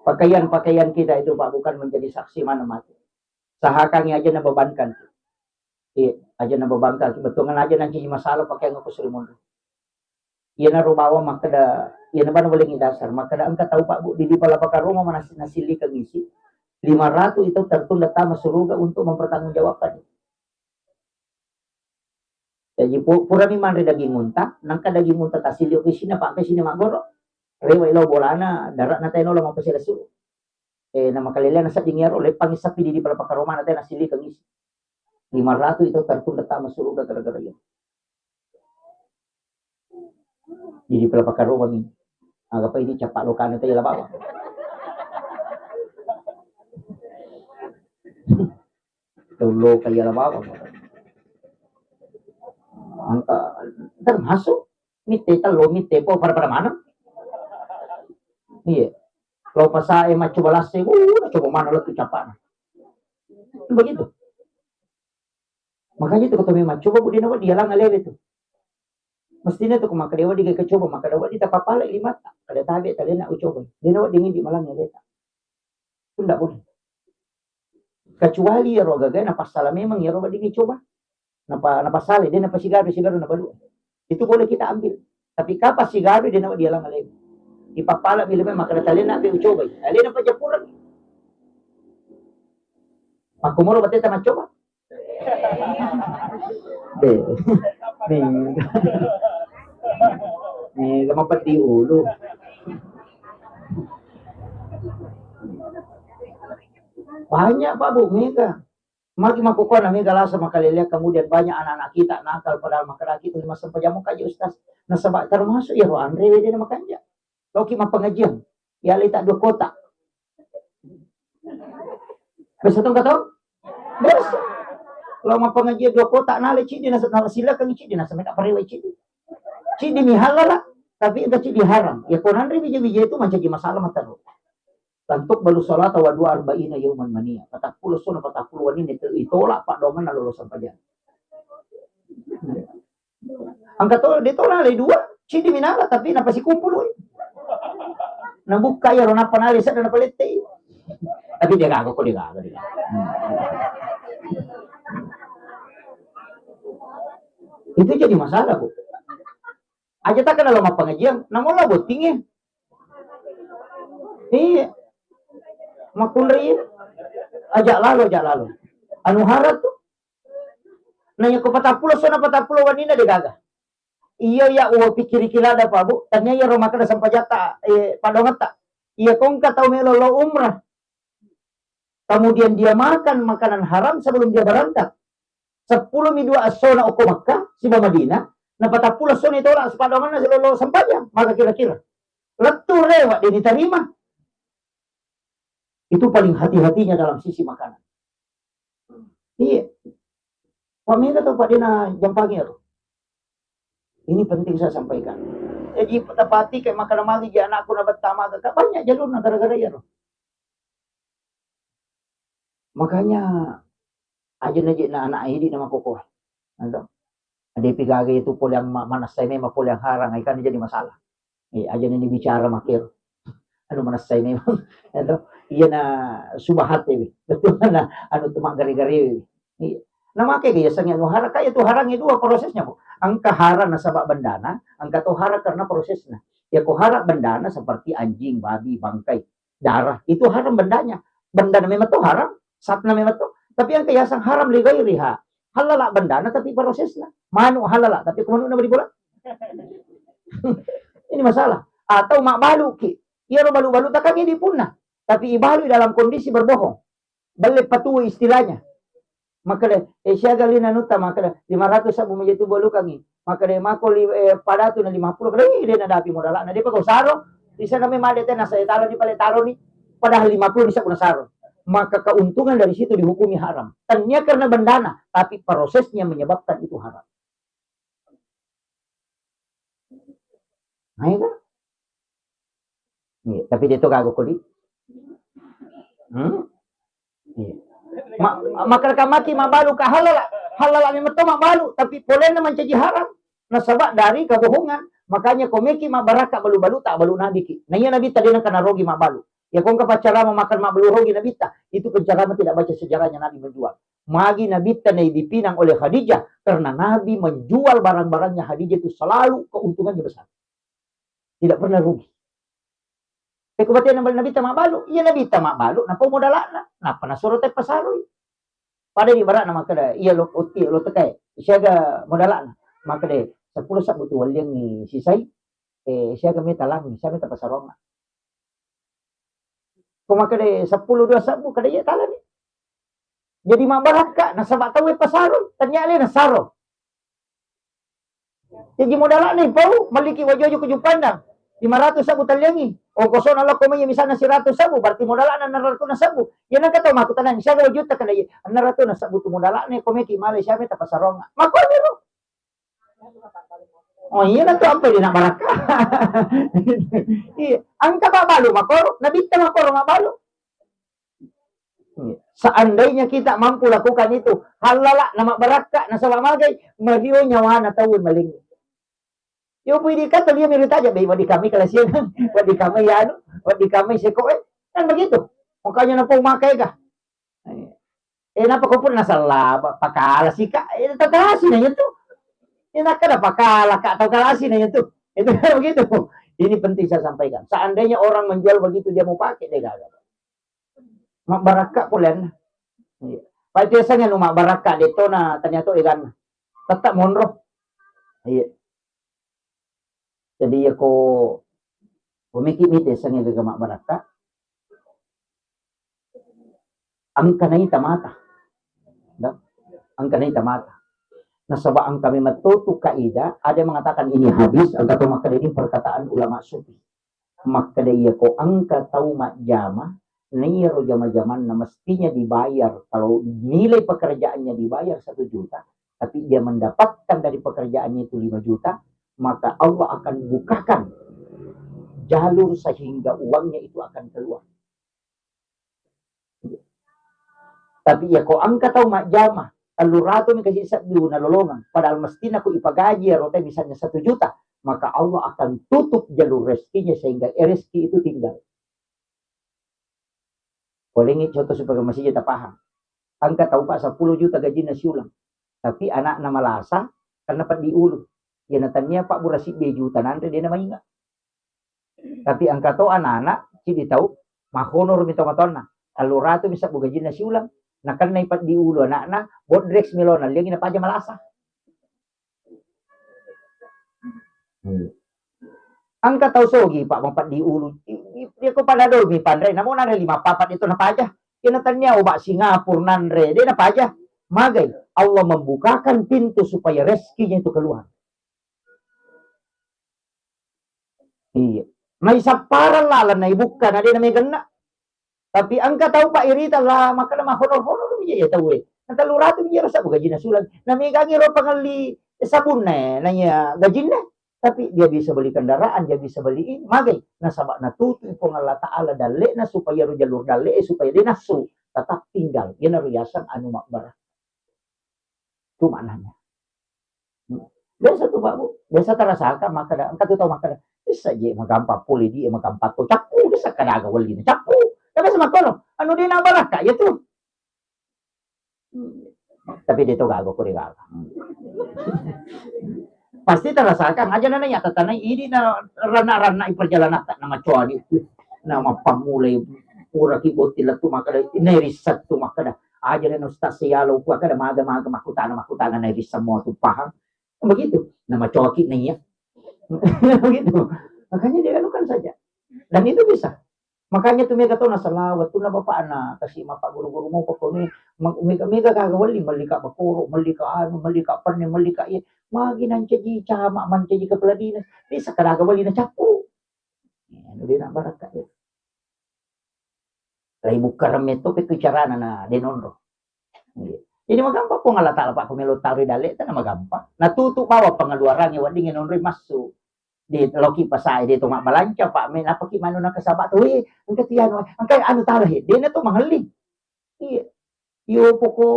Pakaian-pakaian kita itu Pak bukan menjadi saksi mana mati. Sahakang aja na bebankan. Iya, aja na bebankan. Betungan aja nanti masalah pakai ngaku selimun. Iya na rubawa maka da, iya na ba na boleh dasar. Maka da angka tahu Pak Bu, di pala pakaruma nasili kang isi. 500 itu tertunda tama suruga untuk mempertanggungjawabkan. Jadi pura mi man daging unta, nangka daging unta tasili ofisina pa sini magoro. Rewa ilaw bolana, darat na tayo no lamang pa sila suru. Na makalila na sa dingero, oleh pangisapi di pala pakaruma na tayo nasili kang isi. 500 itu tertunda tama suruga gara-gara yun. Di pala pakaruma mi. Aga pa ini capak lokana tayo labawa. Tulo kaya labawa. Angka termasuk mite talo mite po para mana? Iya. Kalau pasai macu balase, coba mana lo tuh capan. Begitu. Makanya itu ketemu macu coba budina wa dia lang alele tuh. Mestinya tuh kumaka dewa di coba maka dewa di tapapala 5 kada tabe tali na ucoba. Dina wa dingin di malang aleta. Itu ndak boleh. Kecuali ya roga gaya napasala memang ya roga dingin coba. Napasali dia napasigaru na balu. Itu boleh kita ambil. Tapi kapas sigaro dia na dia lang alele. Ipapala bila maka tali na be ucoba. Alena pa japuran. Makumuro bateta na coba. Nih, lamapat di ulo. Banyak Pak Bu, Mega. Maki makukuha na Mega lasa makaliliak, kemudian banyak anak-anak kita nakal padahal makaraki itu lima sampai jamu kaji Ustaz. Nasabak termasuk ya Rohan Rewe dia makanya. Loki mapengajian. Ya tak 2 kota. Bisa tong katong? Bisa. Kalau mapengajian 2 kota nale cidi nasa sila kang cidi nasa mereka parewe cidi. Cidi mi halala tapi enggak cidi haram. Ya Rohan Rewe bija itu menjadi masalah mata. Tantuk balu salat wa 40 yauman mania. 40 sunah 40 wanin itolak Pak Doman na lulusan pajan. Angka to ditolak le 2, cidi minala tapi napa si kumpul. Nabuka ya rona panali sa na palete. Tapi dia gago ko dia. Itu jadi masalah, Bu. Aja tak kenal sama pengajian, namun lah botingnya. Iya. Makunri ajak lalu. Anu harap tuh. Nanya ko 40 sana 40 wanina de gaga. Iya ya uwa pikir kilada Pak Bu. Tanya ya Roma kada sampai jata padongat tak. Iya kong ka tau melolo umrah. Kemudian dia makan makanan haram sebelum dia berangkat. 10 midua asona oko Makkah si Madinah. Na 40 sona itu orang sepadongan na silolo sampaya. Maka kira-kira letu lewat dia diterima. Itu paling hati-hatinya dalam sisi makanan. Iya. Pamina atau Pak Dina Jampangir. Ini penting saya sampaikan. Jadi tepati kayak makanan magi di anakku na betama agak banyak jalur na gara-gara ya. Makanya aja na anak ini nama kokoh. Ada pigage itu pol yang manasay memang pol yang harang ikan jadi masalah. Aja ini bicara makir. Ano manasay memang. Ano iya na subahat betul na ano tumak gari-gari. Namake kaya sangya no hara kaya to harangnya 2 prosesnya Po. Ang kahara na sabak bandana, ang katohara karena prosesnya. Ya kohara bandana seperti anjing, babi, bangkai, darah. Itu haram bandanya. Bandana memang to haram, satna memang to. Tapi ang kaya sang haram ligay riha. Halala bandana tapi prosesnya. Manu halala tapi kumano na bola. Ini masalah. Atau mak balu ki. Iya ro balu-balu tak kami dipunah. Tapi ibalu dalam kondisi berbohong. Balik patuh istilahnya. Maka siya galina nuta maka 500 sabu menjadi bolu kami. Maka mako pada tu na 50 kada dia na dapi modal na dia pa saro. Di sana may madete na sa talo di paletaro ni padahal 50 bisa kuna saro. Maka keuntungan dari situ dihukumi haram. Tanya karena bandana, tapi prosesnya menyebabkan itu haram. Nah, ya kan? Nih, tapi dia tu gago ko di. Maka kamati mabalu ka halal ni mato mabalu tapi boleh naman jadi haram nasabak dari kebohongan makanya komeki mabaraka balu-balu tak balu nabi ki nanya nabi tadi na kana rogi mabalu Ya kung kapacara memakan mak beluruh nabita, itu pencerama tidak baca sejarahnya Nabi menjual. Magi nabita na dipinang oleh Khadijah karena Nabi menjual barang-barangnya Khadijah itu selalu keuntungannya besar. Tidak pernah rugi. Kebatian ng nabita mabalu, iya nabita mabalu, na pumudala na panasuro tayo pasaroy. Pada di barat na makada, iya lo tekay, siya ga modala na, makada, sa pulo sa butuwal yang ni sisay, siya ga may talang, siya may tapasarong na. Kung makada, sa pulo dua sabu, kada iya talang ni. Jadi mabarat ka, nasa bataway pasaroy, tanyali na saro. Jadi modala na ipaw, maliki wajojo kujupandang, 500 sabu talyangi. O koso na ko may misan na si 100 sabu, berarti modala na narato na sabu. Yan ang kataw makutanan, siya ga juta kada iya. Ang narato na sabu modala na ko may kimali siya may tapasarong. Makuha niro. Oh iya na to ang pwede na baraka. Ang kababalo makoro, nabita makoro mabalo. Seandainya kita mampu lakukan itu, halala na mabaraka na sa mamagay, mariyo nyawa na tawon maling. Yo pwede ka tuloy merita aja, wadi kami kalasiyan, wadi kami yan, wadi kami seko kan begitu. Makanya na pumakay ka. Napakupun nasa laba, pakala si ka, tatalasi na yun to. Nakada pakala ka, tatalasi na yun to. Itu kan begitu. Ini penting saya sampaikan. Seandainya orang menjual begitu dia mau pakai, dia gagal. Mak baraka pulen. Pati biasanya no mak baraka dito na tanya to ikan. Tetap monro. Iya. Jadi ako pumikimite sa nga gagamak baraka. Ang kanay tamata. Ang kanay tamata. Nasabaan kami matuto kaida, ada yang mengatakan ini hadis, ang katumak ini perkataan ulama sufi. Makadaya ko ang kataumak jama, niro jama-jaman na mestinya dibayar. Kalau nilai pekerjaannya dibayar 1 juta, tapi dia mendapatkan dari pekerjaannya itu 5 juta, maka Allah akan bukakan jalur sehingga uangnya itu akan keluar. Tapi ya kok angka tahu mak jama, alurato ni kasi sa biu na lolongan, padahal mesti na ko ipagaji rote misalnya 1 juta, maka Allah akan tutup jalur rezekinya sehingga rezeki itu tinggal. Boleh ngi contoh supaya masih kita paham. Angka tahu pak 10 juta gaji na siulang, tapi anak na malasa karena pat diulu. Yanatanya Pak Burasi dia juta nanti dia namanya. Tapi angka to anak-anak sih tahu mahonor minta matona. Alurato bisa buga jina si ulang. Nakan na ipat di ulo anak-anak bodrex milona liang ina paja malasa. Angka tahu sogi Pak mampat di ulo. Dia ko panado mi pandre namo na 5 papat itu na paja. Yanatanya ubak Singapura nanre dia na paja. Magay Allah membukakan pintu supaya rezekinya itu keluar. Iya. May saparan lalan na ibuka na din na may gana. Tapi angka tahu Pak Irita lah, maka na mahonor-honor niya tahu eh. Natalurato niya sa gaji na sulag. Na may gangiro pangali sabun na niya gaji na. Tapi dia bisa beli kendaraan, dia bisa beliin. Magay, nasabak na tutoy po ng Allah Ta'ala dali na supaya jalur dali supaya dinasu tetap tinggal. Yan na riyasan anu makbarah. Itu maknanya. Biasa tuh Pak Bu. Biasa terasakan maka angka tuh tahu maka bisa je magampa puli di magampa to capu bisa kada gawal gini capu tapi sama kono anu di nabaraka ya tuh tapi dia tuh gago ko rigal pasti terasakan aja nanya tatanay ini na rana-rana iperjalanan tak nama cuali nama pamulay pura kibot tila tu makada inairisat tu makada aja na nostasialo ku kada maga-maga makutana na irisa mo tu paham begitu nama coki na iya. Begitu. Makanya dia lakukan saja. Dan itu bisa. Makanya tuh mereka tahu nasalawat tuh na bapak na kasi mapa guru-guru mo pa ko ni mega kagawali malika bakuro malika ano malika parne malika iya maginan caji cama man caji kapaladinas bisa kadagawali na chapu. Ano din na baraka ya. Lai bukaram ito bicara na denonro. Jadi magampa po nga latala pa kumilotari dali ta na magampa. Natuto bawa pangaluaran ya wading nonroy masuk. Di loki pasay dito mabalanca pa may napakimano na kasaba to ang katiyan ang kay ano tarahe di na to mahaling iyo po ko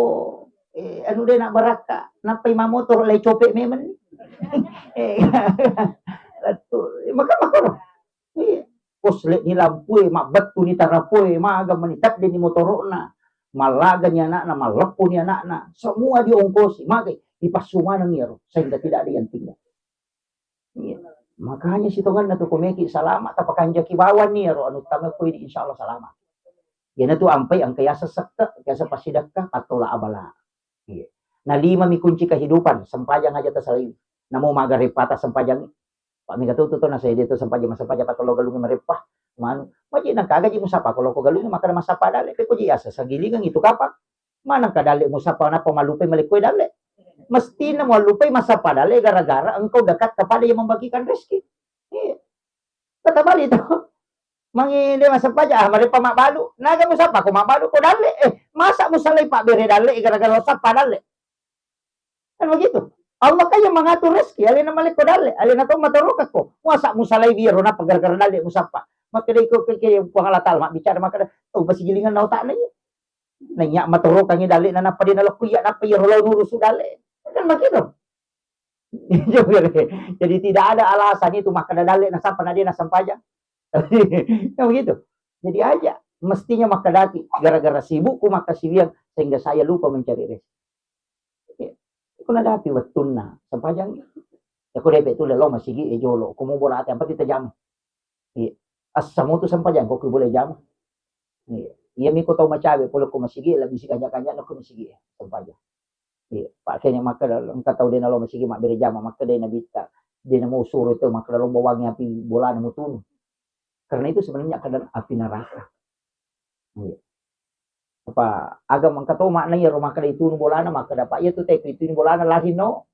ano din na baraka napay mamotor lay chope meman makamakoro kuslet ni lampui, mak batu ni tarapui, magam menitap di motorona, malaga ni anak-anak, malepu ni anak-anak, semua diongkosi, magai dipasuma ng iro, sehingga tidak ada yang tinggal. Ya. Makanya si Tuhan na to kumeki salamat tapakanja kibawan ni iro anu tama ko insyaallah salamat. Yan na to ampay ang kaya sa sakta, kaya sa pasidak ka katula abala. Ya. Na lima mi kunci kehidupan, sampayang aja tasalayu. Namo magarepata sampayang Pak mi katututo na sa dito sampayang masapaya patolo galungi marepah. Manu, maji nang kagaji mo sapa kalau ko galungi makana masapa dale ko ji asa sa gilingan itu kapak. Manang kadali mo sapa na pamalupay malikoy dale. Mesti na mo lupay masapa dale gara-gara engkau dekat kepada yang membagikan rezeki. Iya. Kata bali itu. Mangini masapa aja mari pa mabalu. Naga mo sapa ko mabalu ko dale. Masa mo salay pa bere dale gara-gara sapa dale. Kan begitu. Allah kaya mengatur rezeki, alin na malik ko dali, alin na to maturukat ko. Masa mo salay biro na paggargar dali mo sapa. Makada ko kaya pangalatal mak bicara makada to basigilingan na utak na niya. Nanya maturukan ni dali na napadin na kuya na payro law nurusu dali. Kan begitu. Jadi tidak ada alasan itu makada dali na sapa na dia na sampajang. Kan begitu. Jadi aja mestinya makadati gara-gara sibuk ku maka siwiang sehingga saya lupa mencari rezeki. Kuna dati watuna sampajang ako debe tu lelo masigi e jolo kumo bola ate ampat itajam asamo tu sampajang ko boleh jam iya mi ko tau macabe polo ko masigi labi si kanya-kanya no ko masigi sampajang pak kanya maka engka tau de nalo masigi mak bere jam maka de nabita de namo suro itu maka lo bawangnya api bola namo tunu karena itu sebenarnya kadang api neraka apa agam ang kato makna ya rumah kada itu bolana maka dapat ya tu tek itu bolana lagi no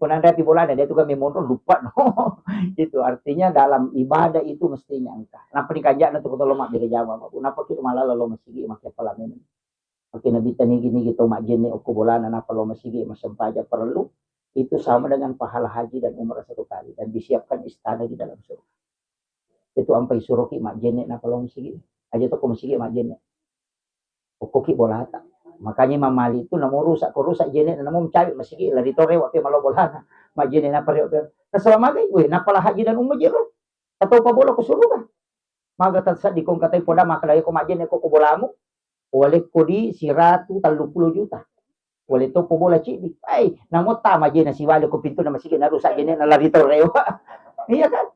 kunanda pi bolana dia tu kan memondo lupa no itu artinya dalam ibadah itu mestinya angka napa dikajak na tu kalau mak dire jama napa kita malah lo masigi makai palamen makin nabi tani gini gitu mak jenne oku bolana napa lo masigi masempaja perlu itu sama dengan pahala haji dan umrah satu kali dan disiapkan istana di dalam surga itu ampai suruki mak jenne napa lo masigi aja tu ko masigi mak jenne koki bolata makanya mamali itu namo rusak ko rusak jene namo mencari masih lari tore waktu malo bolana ma jene na pare na selama gai we na pala haji dan umma jero atau pa bola ko suruga maga tatsa di kong katay poda makalay ko majene ko bolamu wale ko di si ratu 30 juta wale to po bola cidi ay namo tama jene si wale ko pintu na masige na rusak jene na lari tore iya kan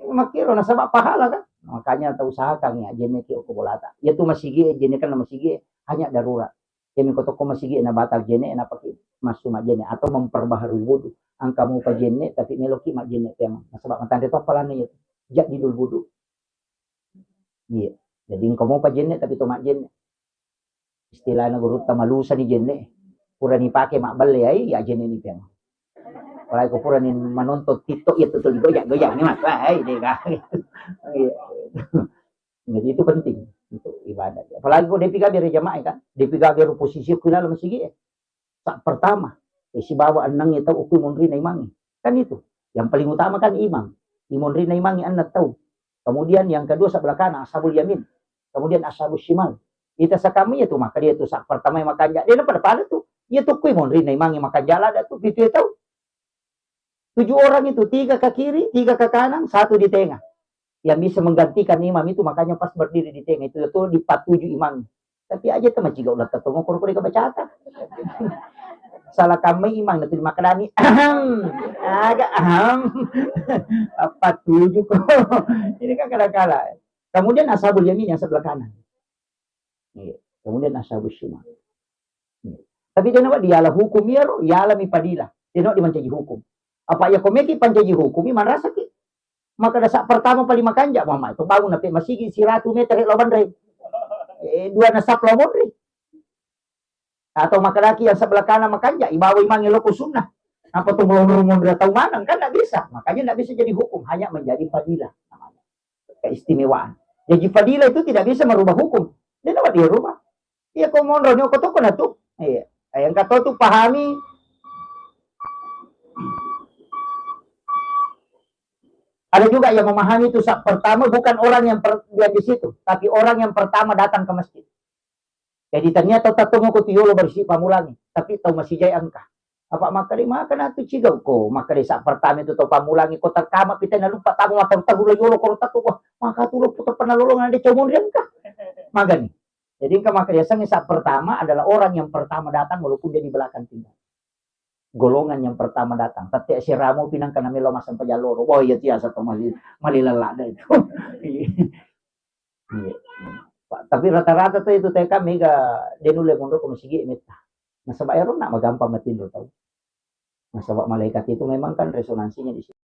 makiro na sama pahala kan makanya tahu usahakan ya jene ki ko bolata ya tu masigi jene kan masigi hanya darurat kami ko to masigi na batal jene na pakai masuk jene atau memperbaharui wudu angka mo pa jene tapi meloki ma jene tema sebab matande to pala ya jak di dul wudu iya jadi engkau mo pa jene tapi to ma jene istilah na guru tamalusa ni jene pura ni pakai mak bale ai ya jene ni tema kalau ko pura ni menonton TikTok ya tutul goyak-goyak ni mas ai deh jadi itu penting untuk ibadah. Apalagi kau DPK biar jamaah kan, DPK biar posisi kena dalam segi. Tak pertama, si bawa anang itu uku mondri na imangi. Kan itu. Yang paling utama kan imam. Imondri na imangi anak tahu. Kemudian yang kedua sebelah kanan ashabul yamin. Kemudian ashabul shimal. Kita sakami itu maka dia itu sak pertama yang makan jala. Dia pada tuh. Dia tuh kui mondri na imangi makan jala ada tuh itu tahu. 7 orang itu 3 ke kiri, 3 ke kanan, 1 di tengah. Yang bisa menggantikan imam itu makanya pas berdiri di tengah itu di 47 imam. Tapi aja tuh macam ulah tetong ko ko baca salah kami imam itu dimakani agak 47 kok. Ini kan kala-kala. Kemudian ashabul yamin yang sebelah kanan. Kemudian ashabul shimal. Tapi dia nak dialah hukum ya alami padila. Dia nak dimancaji hukum. Apa ya komeki pancaji hukum iman rasa ki. Maka dasar pertama paling makan jak mama itu bangun nape masih si ratu meter loban re. Dua nasap lomon re. Atau maka laki yang sebelah kanan makan jak ibawa imang loko sunnah. Apa tuh melomon tahu mana kan enggak bisa. Makanya enggak bisa jadi hukum, hanya menjadi fadilah namanya. Keistimewaan. Jadi fadilah itu tidak bisa merubah hukum. Dia dapat dirubah. Iya kau mau ronyo kau tuh kena tuh. Iya. Yang kata tuh pahami ada juga yang memahami itu pertama bukan orang yang dia di situ, tapi orang yang pertama datang ke masjid. Jadi ternyata tak tunggu ko tiyolo bersih pamulangi, tapi tahu masih jaya angka. Apa makari makan atu cigaw ko makari sa pertama itu to pamulangi ko terkama pita na lupa tamo matang tagulo yolo ko tatu ko makatulog puto panalolongan di comon riyan ka magani. Jadi ka makari sang sa pertama adalah orang yang pertama datang walaupun dia di belakang tinggal. Golongan yang pertama datang. Tapi si Ramo pinang ka namilo masan pajaloro. Oh iya tiasa to malilala itu. Iya. Tapi rata-rata tuh itu TK mega denule mundo ko masigi imita. Nasa bayaro na magampang matindo tau. Nah, sebab malaikat itu memang kan resonansinya di situ.